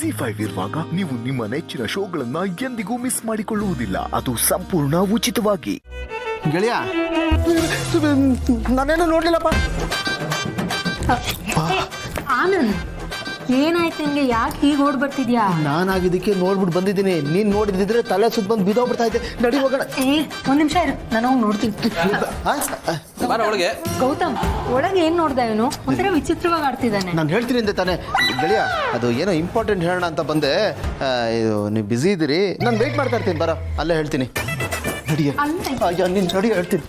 ZEE5 ಇರುವಾಗ ನೀವು ನಿಮ್ಮ ನೆಚ್ಚಿನ ಶೋಗಳನ್ನ ಎಂದಿಗೂ ಮಿಸ್ ಮಾಡಿಕೊಳ್ಳುವುದಿಲ್ಲ. ಅದು ಸಂಪೂರ್ಣ ಉಚಿತವಾಗಿ. ಗೆಳೆಯ ನಾನೇನು ನೋಡ್ಲಿಲ್ಲಪ್ಪ. ಆನಂದ್, ಏನಾಯ್ತು ನಿಂಗೆ? ಯಾಕೆ ಹೀಗೆ ಓಡ್ ಬರ್ತಿದ್ಯಾ? ನಾನಾಗಿದ್ದಕ್ಕೆ ನೋಡ್ಬಿಟ್ಟು ಬಂದಿದ್ದೀನಿ. ನೀನ್ ನೋಡಿದ್ರೆ ತಲೆ ಸುತ್ತ ಬಂದು ಬಿದ್ದೋಗ್ಬಿಡ್ತಾ ಇದ್ದೆ. ನಡಿ ಹೋಗೋಣ. ಒಂದ್ ನಿಮಿಷ ಇರು, ನಾನು ಹೋಗಿ ನೋಡ್ತೀನಿ. ಒಳಗೆ ಗೌತಮ್, ಒಳಗೆ ಏನ್ ನೋಡ್ದ ಇವನು? ಒಂಥರ ವಿಚಿತ್ರವಾಗಿ ಆಡ್ತಿದ್ದಾನೆ. ನಾನು ಹೇಳ್ತೀನಿ ಅಂದೆ ತಾನೆ. ಗೆಳೆಯ ಅದು ಏನೋ ಇಂಪಾರ್ಟೆಂಟ್ ಹೇಳೋಣ ಅಂತ ಬಂದೆ. ಇದು ನೀವು ಬ್ಯುಸಿ ಇದ್ದೀರಿ, ನಾನು ವೆಯ್ಟ್ ಮಾಡ್ತಾ ಇರ್ತೀನಿ. ಬರೋ ಅಲ್ಲೇ ಹೇಳ್ತೀನಿ. ನಡಿಯ ನಿನ್ ನಡಿಯ ಹೇಳ್ತೀನಿ.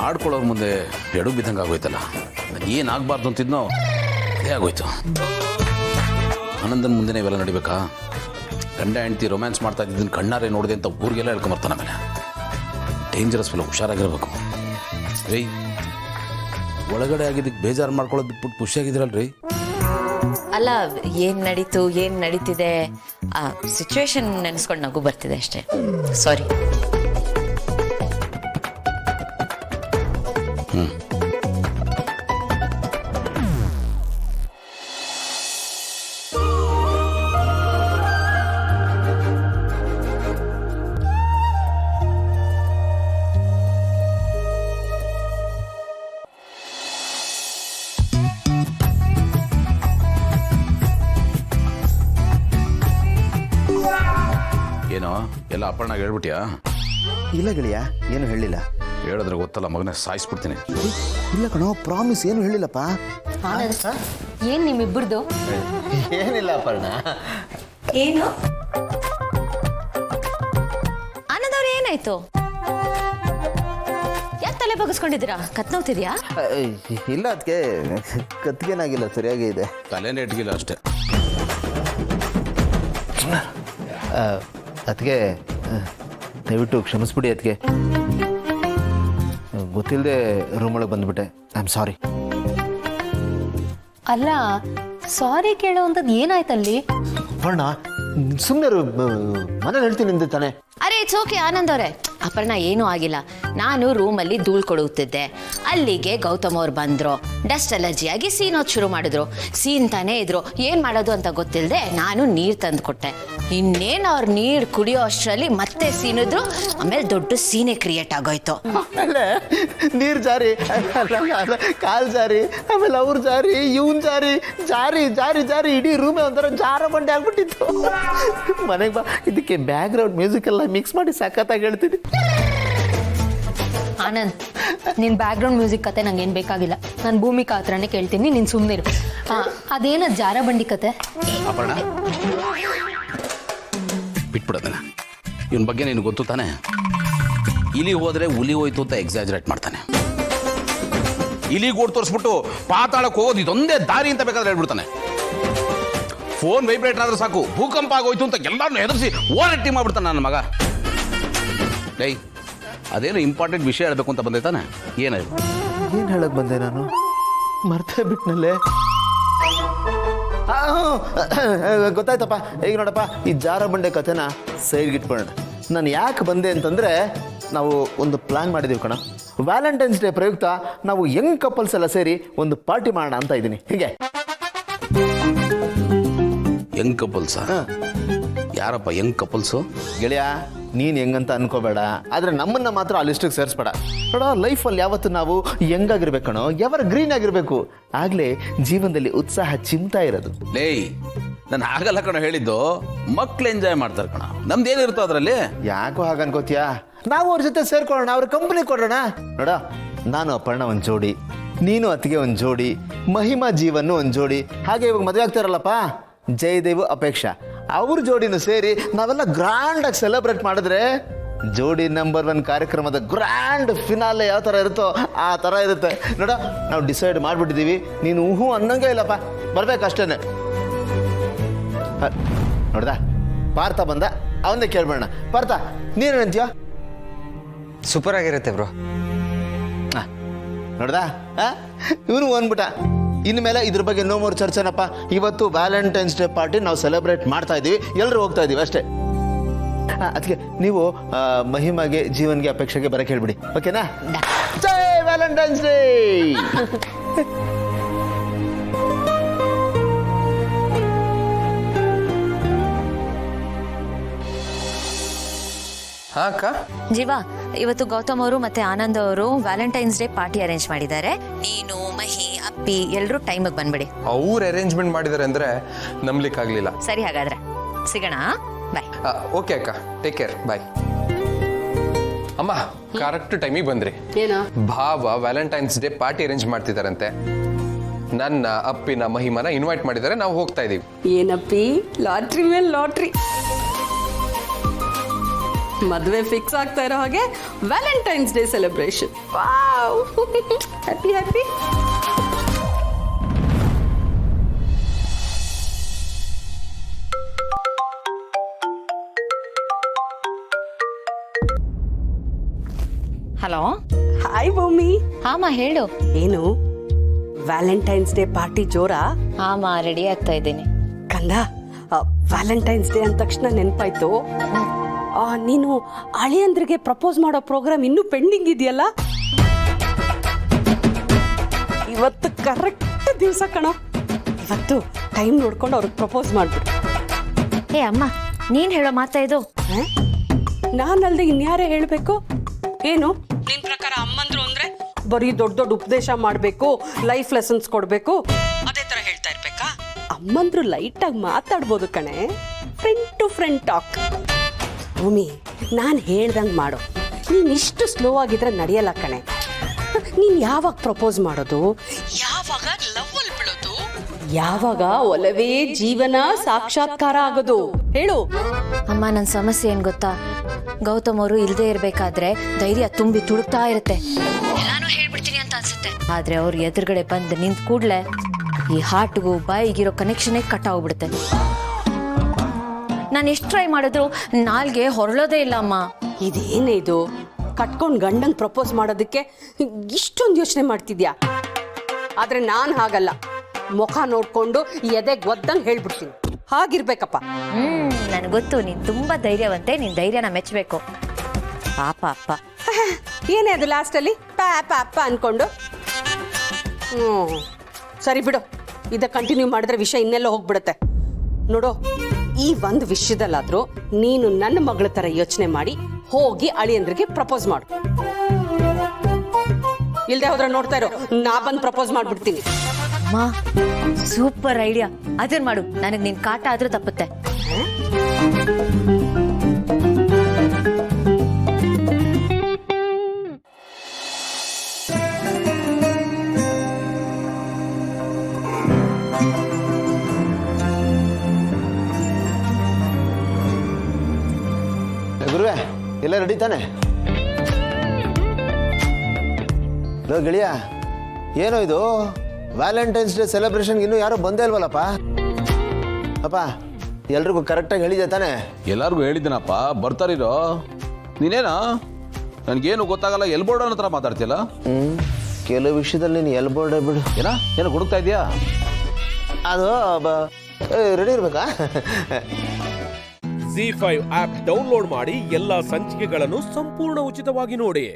ಆಡ್ಕೊಳ್ಳೋರ್ ಮುಂದೆ ಎಡು ಬಿದ್ದಂಗೆ ಆಗೋಯ್ತಲ್ಲ. ಏನಾಗಬಾರ್ದು ಅಂತಿದ್ನೋ ಅದೇ ಆಗೋಯ್ತು. ಆನಂದನ ಮುಂದೆ ಇವೆಲ್ಲ ನಡಿಬೇಕಾ? ಗಂಡ ಹೆಂಡತಿ ರೊಮ್ಯಾನ್ಸ್ ಮಾಡ್ತಾ ಇದ್ದಿದ್ದನ್ನು ಕಣ್ಣಾರೆ ನೋಡಿದೆ ಅಂತ ಊರಿಗೆಲ್ಲ ಹೇಳ್ಕೊಂಬರ್ತಾನೆ. ಆಮೇಲೆ ಡೇಂಜರಸ್ ಫಿಲ್, ಹುಷಾರಾಗಿರ್ಬೇಕು. ರೀ, ಒಳಗಡೆ ಆಗಿದ್ದಕ್ಕೆ ಬೇಜಾರು ಮಾಡ್ಕೊಳ್ಳೋದು ಬಿಟ್ಬಿಟ್ಟು ಖುಷಿಯಾಗಿದ್ದೀರಲ್ರಿ? ಅಲ್ಲ, ಏನ್ ನಡೀತಿದೆ ಆ ಸಿಚುವೇಶನ್ ನೆನೆಸ್ಕೊಂಡು ನಗು ಬರ್ತಿದೆ ಅಷ್ಟೇ. ಸಾರಿ. ಏನೋ ಎಲ್ಲ ಅಪ್ಪಣ್ಣ ಹೇಳ್ಬಿಟ್ಯಾ? ಇಲ್ಲ ಗೆಳೆಯ, ಏನು ಹೇಳಿಲ್ಲ. ಹೇಳಿದ್ರೆ ಗೊತ್ತಲ್ಲ ಮಗನೇ, ಸಾಯಿಸ್ಬಿಡ್ತೀನಿ. ಇಲ್ಲ ಕಣೋ, ಪ್ರಾಮಿಸ್ ಏನು ಹೇಳಿಲ್ಲಪ್ಪ. ಆನಂದ್, ಏನ್ ನಿಮ್ಮಿಬ್ಬರದು? ಏನಿಲ್ಲ ಅಪ್ಪಣ್ಣ. ಏನು ಆನಂದ್ ಅವ್ರ ಏನಾಯ್ತು? ಯಾಕೆ ತಲೆ ಬಗ್ಗಿಸ್ಕೊಂಡಿದ್ದೀರಾ? ಕತ್ನೋಗ್ತಿದ್ಯಾ? ಇಲ್ಲ, ಅದಕ್ಕೆ ಕತ್ತಿಗೇನಾಗಿಲ್ಲ, ಸರಿಯಾಗಿ ಇದೆ. ತಲೆನೇ ಇಟ್ಗಿಲ್ಲ ಅಷ್ಟೇ. ಅದಕ್ಕೆ ದಯವಿಟ್ಟು ಕ್ಷಮಿಸ್ಬಿಡಿ. ಅದಕ್ಕೆ ಗೊತ್ತಿಲ್ಲದೆ ರೂಮೊಳಗೆ ಬಂದ್ಬಿಟ್ಟೆ. I am sorry. ಅಲ್ಲ, ಸಾರಿ ಕೇಳೋವಂಥದ್ದು ಏನಾಯ್ತಲ್ಲಿ? ಅಪ್ಪಣ್ಣ ಸುಮ್ಮನೆ ಮನೇಲಿ ಹೇಳ್ತೀನಿ ಅಂದೆ ತಾನೆ. ಅರೆ ಇಟ್ಸ್ ಓಕೆ ಆನಂದ್ ಅವರೇ. ಅಪರ್ಣ ಏನೂ ಆಗಿಲ್ಲ. ನಾನು ರೂಮಲ್ಲಿ ಧೂಳು ಕೊಡುತ್ತಿದ್ದೆ. ಅಲ್ಲಿಗೆ ಗೌತಮ್ ಅವ್ರು ಬಂದರು. ಡಸ್ಟ್ ಅಲರ್ಜಿಯಾಗಿ ಸೀನೋದು ಶುರು ಮಾಡಿದ್ರು. ಸೀನ್ತಾನೇ ಇದ್ರು. ಏನು ಮಾಡೋದು ಅಂತ ಗೊತ್ತಿಲ್ಲದೆ ನಾನು ನೀರು ತಂದು ಕೊಟ್ಟೆ. ಇನ್ನೇನು ಅವ್ರು ನೀರು ಕುಡಿಯೋ ಅಷ್ಟರಲ್ಲಿ ಮತ್ತೆ ಸೀನಿದ್ರು. ಆಮೇಲೆ ದೊಡ್ಡ ಸೀನೆ ಕ್ರಿಯೇಟ್ ಆಗೋಯ್ತು. ಆಮೇಲೆ ನೀರು ಜಾರಿ, ಕಾಲು ಜಾರಿ, ಆಮೇಲೆ ಅವ್ರ ಜಾರಿ, ಇವನ್ ಜಾರಿ, ಜಾರಿ ಜಾರಿ ಜಾರಿ ಇಡೀ ರೂಮೇ ಒಂಥರ ಜಾರ ಬಂಡೆ ಆಗ್ಬಿಟ್ಟಿತ್ತು. ಮನೆಗೆ ಬಾ, ಇದಕ್ಕೆ ಬ್ಯಾಕ್ ಗ್ರೌಂಡ್ ಮ್ಯೂಸಿಕ್ ಎಲ್ಲ ಮಿಕ್ಸ್ ಮಾಡಿ ಸಖತ್ತಾಗಿ ಹೇಳ್ತೀನಿ. ಆನಂದ್, ನಿನ್ ಬ್ಯಾಕ್ ಗ್ರೌಂಡ್ ಮ್ಯೂಸಿಕ್ ಕತೆ ನಂಗೆ ಏನು ಬೇಕಾಗಿಲ್ಲ. ನಾನು ಭೂಮಿಕಾ ಹತ್ರನೇ ಕೇಳ್ತೀನಿ, ನೀನು ಸುಮ್ಮನಿರು. ಅದೇನ ಜಾರ ಬಂಡಿ ಕತೆ? ಅಪರ್ಣ, ಬಿಟ್ಬಿಡೋದನ್ನ. ಇವನ್ ಬಗ್ಗೆ ನಿನಗೆ ಗೊತ್ತು ತಾನೆ. ಇಲಿ ಹೋದ್ರೆ ಹುಲಿ ಹೋಯ್ತು ಅಂತ ಎಕ್ಸಾಜರೇಟ್ ಮಾಡ್ತಾನೆ. ಇಲಿಗೆ ಓಡ್ ತೋರಿಸ್ಬಿಟ್ಟು ಪಾತಾಳಕ್ಕೆ ಹೋಗೋದು ಇದೊಂದೇ ದಾರಿ ಅಂತ ಬೇಕಾದ್ರೆ ಹೇಳ್ಬಿಡ್ತಾನೆ. ಫೋನ್ ವೈಬ್ರೇಟ್ ಆದ್ರೆ ಸಾಕು, ಭೂಕಂಪ ಆಗೋಯ್ತು ಅಂತ ಎಲ್ಲಾರನ್ನೂ ಹೆದರ್ಸಿ ಓವರ್ ಮಾಡ್ಬಿಡ್ತಾನೆ ನನ್ನ ಮಗ. ಡೈ, ಅದೇನು ಇಂಪಾರ್ಟೆಂಟ್ ವಿಷಯ ಹೇಳಬೇಕು ಅಂತ ಬಂದೆ ತಾನೆ? ಏನಾಯ್ತು? ಏನು ಹೇಳಕ್ ಬಂದೆ ನಾನು? ಮರ್ತೇ ಬಿಟ್ನಲ್ಲೇ. ಗೊತ್ತಾಯ್ತಪ್ಪ. ಈಗ ನೋಡಪ್ಪ, ಈ ಜಾರ ಬಂಡೆ ಕಥೆನ ಸೈಡ್ಗೆ ಇಟ್ಕೊಳ್ಳೋಣ. ನಾನು ಯಾಕೆ ಬಂದೆ ಅಂತಂದರೆ, ನಾವು ಒಂದು ಪ್ಲ್ಯಾನ್ ಮಾಡಿದ್ದೀವಿ ಕಣ. ವ್ಯಾಲೆಂಟೈನ್ಸ್ ಡೇ ಪ್ರಯುಕ್ತ ನಾವು ಯಂಗ್ ಕಪಲ್ಸ್ ಎಲ್ಲ ಸೇರಿ ಒಂದು ಪಾರ್ಟಿ ಮಾಡೋಣ ಅಂತ ಇದ್ದೀನಿ. ಹೀಗೆ ಯಂಗ್ ಕಪಲ್ಸ? ಯಾರಪ್ಪ ಯಂಗ್ ಕಪಲ್ಸು? ಗೆಳೆಯ, ನೀನು ಹೆಂಗಂತ ಅನ್ಕೋಬೇಡ, ಆದರೆ ನಮ್ಮನ್ನು ಮಾತ್ರ ಆ ಲಿಸ್ಟಿಗೆ ಸೇರಿಸ್ಬೇಡ. ನೋಡ, ಲೈಫಲ್ಲಿ ಯಾವತ್ತು ನಾವು ಯಂಗಾಗಿರ್ಬೇಕು ಕಣೋ, ಎವರ್ ಗ್ರೀನ್ ಆಗಿರಬೇಕು. ಆಗಲೇ ಜೀವನದಲ್ಲಿ ಉತ್ಸಾಹ ಚಿಮ್ತಾ ಇರೋದು. ಲೇಯ್, ನಾನು ಆಗಲ್ಲ ಕಣ ಹೇಳಿದ್ದು. ಮಕ್ಳು ಎಂಜಾಯ್ ಮಾಡ್ತಾರೆ ಕಣ, ನಮ್ದೇನಿರುತ್ತೋ ಅದರಲ್ಲಿ. ಯಾಕೋ ಹಾಗೆ ಅನ್ಕೋತೀಯಾ? ನಾವು ಅವ್ರ ಜೊತೆ ಸೇರ್ಕೊಳ್ಳೋಣ, ಅವ್ರ ಕಂಪ್ನಿ ಕೊಡೋಣ. ನೋಡ, ನಾನು ಅಪರ್ಣ ಒಂದು ಜೋಡಿ, ನೀನು ಅತ್ತಿಗೆ ಒಂದು ಜೋಡಿ, ಮಹಿಮಾ ಜೀವನ್ ಒಂದು ಜೋಡಿ, ಹಾಗೆ ಇವಾಗ ಮದುವೆ ಆಗ್ತಾರಲ್ಲಪ್ಪ ಜಯದೇವ್ ಅಪೇಕ್ಷಾ, ಅವ್ರ ಜೋಡಿನೂ ಸೇರಿ ನಾವೆಲ್ಲ ಗ್ರ್ಯಾಂಡಾಗಿ ಸೆಲೆಬ್ರೇಟ್ ಮಾಡಿದ್ರೆ ಜೋಡಿ ನಂಬರ್ 1 ಕಾರ್ಯಕ್ರಮದ ಗ್ರ್ಯಾಂಡ್ ಫಿನಾಲೆ ಯಾವ ಥರ ಇರುತ್ತೋ ಆ ಥರ ಇರುತ್ತೆ. ನೋಡ, ನಾವು ಡಿಸೈಡ್ ಮಾಡಿಬಿಟ್ಟಿದ್ದೀವಿ. ನೀನು ಹೂ ಅನ್ನಂಗೆ ಇಲ್ಲಪ್ಪ, ಬರ್ಬೇಕಷ್ಟೇ. ನೋಡ್ದ, ಪಾರ್ಥ ಬಂದ, ಅವನ್ನೇ ಕೇಳ್ಬೇಡ. ಪಾರ್ಥ, ನೀನೇನಂತೀಯ? ಸೂಪರ್ ಆಗಿರುತ್ತೆ ಬ್ರೋ. ನೋಡ್ದ, ಇವನು ಅಂದ್ಬಿಟ್ಟ. ಇನ್ಮೇಲೆ ಇದ್ರ ಬಗ್ಗೆ ನೋ ಮೋರ್ ಚರ್ಚೆನಪ್ಪ. ಇವತ್ತು ವ್ಯಾಲೆಂಟೈನ್ಸ್ ಡೇ ಪಾರ್ಟಿ ನಾವು ಸೆಲೆಬ್ರೇಟ್ ಮಾಡ್ತಾ ಇದ್ದೀವಿ, ಎಲ್ಲರೂ ಹೋಗ್ತಾ ಇದ್ದೀವಿ ಅಷ್ಟೇ. ಅದಕ್ಕೆ ನೀವು ಮಹಿಮಾಗೆ, ಜೀವನ್ಗೆ, ಅಪೇಕ್ಷೆಗೆ ಬರಕ್ಕೆ ಹೇಳ್ಬಿಡಿ, ಓಕೆನಾ? ಜೈ ವ್ಯಾಲೆಂಟೈನ್ಸ್ ಡೇ. ಹಾ ಅಕ್ಕ. ಜೀವ, ಇವತ್ತು ಗೌತಮ್ ಅವರು ಮತ್ತೆ ಆನಂದ್ ಅವರು ವ್ಯಾಲೆಂಟೈನ್ಸ್ ಡೇ ಪಾರ್ಟಿ ಅರೇಂಜ್ ಮಾಡಿದ್ದಾರೆ. ನೀನು, ಮಹಿ, ಅಪ್ಪಿ ಎಲ್ಲರೂ ಟೈಮಿಗೆ ಬಂದ್ಬಿಡಿ. ಅವ್ರು ಅರೇಂಜ್ಮೆಂಟ್ ಮಾಡಿದ್ದಾರೆ ಅಂದ್ರೆ ನಂಬ್ಲಿಕ್ಕಾಗ್ಲಿಲ್ಲ. ಸರಿ, ಹಾಗಾದ್ರೆ ಸಿಗೋಣ. ಬಾಯ್. ಓಕೆ ಅಕ್ಕ, ಟೇಕ್ ಕೇರ್, ಬಾಯ್. ಅಮ್ಮ, ಕರೆಕ್ಟ್ ಟೈಮಿಗೆ ಬಂದ್ರಿ. ಏನೋ ಭಾವ ವ್ಯಾಲೆಂಟೈನ್ಸ್ ಡೇ ಪಾರ್ಟಿ ಅರೇಂಜ್ ಮಾಡ್ತಿದಾರಂತೆ. ನನ್ನ ಅಪ್ಪಿನ ಮಹಿಮನ ಇನ್ವೈಟ್ ಮಾಡಿದ್ದಾರೆ, ನಾವು ಹೋಗ್ತಾ ಇದೀವಿ. ಏನಪ್ಪಿ, ಲಾಟ್ರಿ ಮೇಲೆ ಲಾಟ್ರಿ. ಮದುವೆ ಫಿಕ್ಸ್ ಆಗ್ತಾ ಇರೋ ಹಾಗೆ Valentine's day celebration. Wow, happy happy. Hello. Hi ಭೂಮಿ. ಹಾಮ, ಹೇಳು. ಏನು ವ್ಯಾಲೆಂಟೈನ್ಸ್ ಡೇ ಪಾರ್ಟಿ ಜೋರಾ? ಹಾಮ, ರೆಡಿ ಆಗ್ತಾ ಇದ್ದೀನಿ. ಕಂದ, ವ್ಯಾಲೆಂಟೈನ್ಸ್ ಡೇ ಅಂದ ತಕ್ಷಣ ನೆನಪಾಯ್ತು, ನೀನು ಅಳಿಯಂದ್ರಿಗೆ ಪ್ರಪೋಸ್ ಮಾಡೋ ಪ್ರೋಗ್ರಾಮ್ ಇನ್ನೂ ಪೆಂಡಿಂಗ್ ಇದೆಯಲ್ಲ. ಇವತ್ತು ಕರೆಕ್ಟ್ ದಿವಸ ಕಣೋ. ಇವತ್ತು ಟೈಮ್ ನೋಡ್ಕೊಂಡು ಅವ್ರಿಗೆ ಪ್ರಪೋಸ್ ಮಾಡ್ಬಿಡು. ಏ ಅಮ್ಮ, ನೀನ್ ಹೇಳೋ ಮಾತಾ ಇದು? ನಾನಲ್ದೆ ಇನ್ಯಾರೇ ಹೇಳಬೇಕು? ಏನು ನಿನ್ ಪ್ರಕಾರ ಅಮ್ಮಂದ್ರು ಅಂದ್ರೆ ಬರೀ ದೊಡ್ಡ ದೊಡ್ಡ ಉಪದೇಶ ಮಾಡಬೇಕು, ಲೈಫ್ ಲೆಸನ್ಸ್ ಕೊಡಬೇಕು, ಅದೇ ತರ ಹೇಳ್ತಾ ಇರ್ಬೇಕಾ? ಅಮ್ಮಂದ್ರು ಲೈಟ್ ಆಗಿ ಮಾತಾಡ್ಬೋದು ಕಣೆ, ಫ್ರೆಂಡ್ ಟು ಫ್ರೆಂಡ್ ಟಾಕ್. ಭೂಮಿ, ನಾನು ಹೇಳ್ದಂಗೆ ಮಾಡು. ನೀನ್ ಇಷ್ಟು ಸ್ಲೋ ಆಗಿದ್ರೆ ನಡೆಯಲ್ಲ ಕಣೆ. ನೀನ್ ಯಾವಾಗ ಪ್ರಪೋಸ್ ಮಾಡೋದು, ಯಾವಾಗ ಲವ್ ಅಲ್ಲಿ ಬೀಳೋದು, ಯಾವಾಗ ಒಲವೇ ಜೀವನ ಸಾಕ್ಷಾತ್ಕಾರ ಆಗೋದು ಹೇಳು. ಅಮ್ಮ, ನನ್ನ ಸಮಸ್ಯೆ ಏನ್ ಗೊತ್ತಾ? ಗೌತಮ್ ಅವರು ಇಲ್ದೇ ಇರ್ಬೇಕಾದ್ರೆ ಧೈರ್ಯ ತುಂಬಿ ತುಳುಕ್ತಾ ಇರುತ್ತೆ, ಎಲ್ಲಾನು ಹೇಳ್ಬಿಡ್ತೀನಿ ಅಂತ ಅನ್ಸುತ್ತೆ. ಆದ್ರೆ ಅವ್ರು ಎದುರುಗಡೆ ಬಂದು ನಿಂತ ಕೂಡ್ಲೆ ಈ ಹಾರ್ಟ್ಗೂ ಬಾಯಿಗಿರೋ ಕನೆಕ್ಷನ್ ಕಟ್ ಆಗ್ಬಿಡುತ್ತೆ. ನಾನು ಎಷ್ಟು ಟ್ರೈ ಮಾಡಿದ್ರು ನಾಲ್ಗೆ ಹೊರಳೋದೇ ಇಲ್ಲ ಅಮ್ಮ. ಇದೇನೇ ಇದು, ಕಟ್ಕೊಂಡ್ ಗಂಡಂಗ್ ಪ್ರಪೋಸ್ ಮಾಡೋದಕ್ಕೆ ಇಷ್ಟೊಂದು ಯೋಚನೆ ಮಾಡ್ತಿದ್ಯಾ? ಆದ್ರೆ ನಾನ್ ಹಾಗಲ್ಲ, ಮುಖ ನೋಡ್ಕೊಂಡು ಎದೆಗ್ ಒದ್ದಂಗ್ ಹೇಳ್ಬಿಡ್ತೀನಿ. ಹಾಗಿರ್ಬೇಕಪ್ಪ. ನನ್ಗೆ ಗೊತ್ತು, ನೀನ್ ತುಂಬಾ ಧೈರ್ಯವಂತೆ. ನಿನ್ ಧೈರ್ಯನ ಮೆಚ್ಚಬೇಕು. ಪಾಪ ಅಪ್ಪ. ಏನೇ ಅದು ಲಾಸ್ಟಲ್ಲಿ ಪಾಪ ಅಪ್ಪ ಅನ್ಕೊಂಡು. ಸರಿ ಬಿಡು, ಇದ ಕಂಟಿನ್ಯೂ ಮಾಡಿದ್ರೆ ವಿಷಯ ಇನ್ನೆಲ್ಲ ಹೋಗ್ಬಿಡುತ್ತೆ. ನೋಡು, ಈ ಒಂದು ವಿಷಯದಲ್ಲಾದ್ರೂ ನೀನು ನನ್ನ ಮಗಳ ತರ ಯೋಚನೆ ಮಾಡಿ ಹೋಗಿ ಅಳಿಯಂದ್ರಿಗೆ ಪ್ರಪೋಸ್ ಮಾಡು. ಇಲ್ದೆ ಹೋದ್ರೆ ನೋಡ್ತಾ ಇರೋ, ನಾ ಬಂದು ಪ್ರಪೋಸ್ ಮಾಡ್ಬಿಡ್ತೀನಿ. ಅಮ್ಮ, ಸೂಪರ್ ಐಡಿಯಾ. ಅದನ್ ಮಾಡು. ನನಗ್ ನಿನ್ ಕಾಟ ಆದ್ರೂ ತಪ್ಪುತ್ತೆ. ಗುರುವೆ, ಎಲ್ಲ ರೆಡಿ ತಾನೆ? ಗೆಳೆಯ, ಏನೋ ಇದು ವ್ಯಾಲೆಂಟೈನ್ಸ್ ಡೇ ಸೆಲೆಬ್ರೇಷನ್ ಇನ್ನೂ ಯಾರು ಬಂದೇ ಇಲ್ವಲ್ಲಪ್ಪ? ಅಪ್ಪ, ಎಲ್ರಿಗೂ ಕರೆಕ್ಟಾಗಿ ಹೇಳಿದೆ ತಾನೆ? ಎಲ್ಲರಿಗೂ ಹೇಳಿದ್ದೀನಪ್ಪ, ಬರ್ತಾರಿರೋ. ನೀನೇನೋ ನನಗೇನು ಗೊತ್ತಾಗಲ್ಲ, ಎಲ್ಬೋರ್ಡ್ ಅನ್ನೋ ಥರ ಮಾತಾಡ್ತಿಯಲ್ಲ. ಕೆಲವು ವಿಷಯದಲ್ಲಿ ನೀನು ಎಲ್ಬೋರ್ಡೆ ಬಿಡು. ಏನೋ ಹುಡುಕ್ತಾ ಇದೆಯಾ? ಅದು ರೆಡಿ ಇರ್ಬೇಕಾ? ZEE5 ಆಪ್ ಡೌನ್ಲೋಡ್ ಮಾಡಿ ಎಲ್ಲಾ ಸಂಚಿಕೆಗಳನ್ನು ಸಂಪೂರ್ಣ ಉಚಿತವಾಗಿ ನೋಡಿ.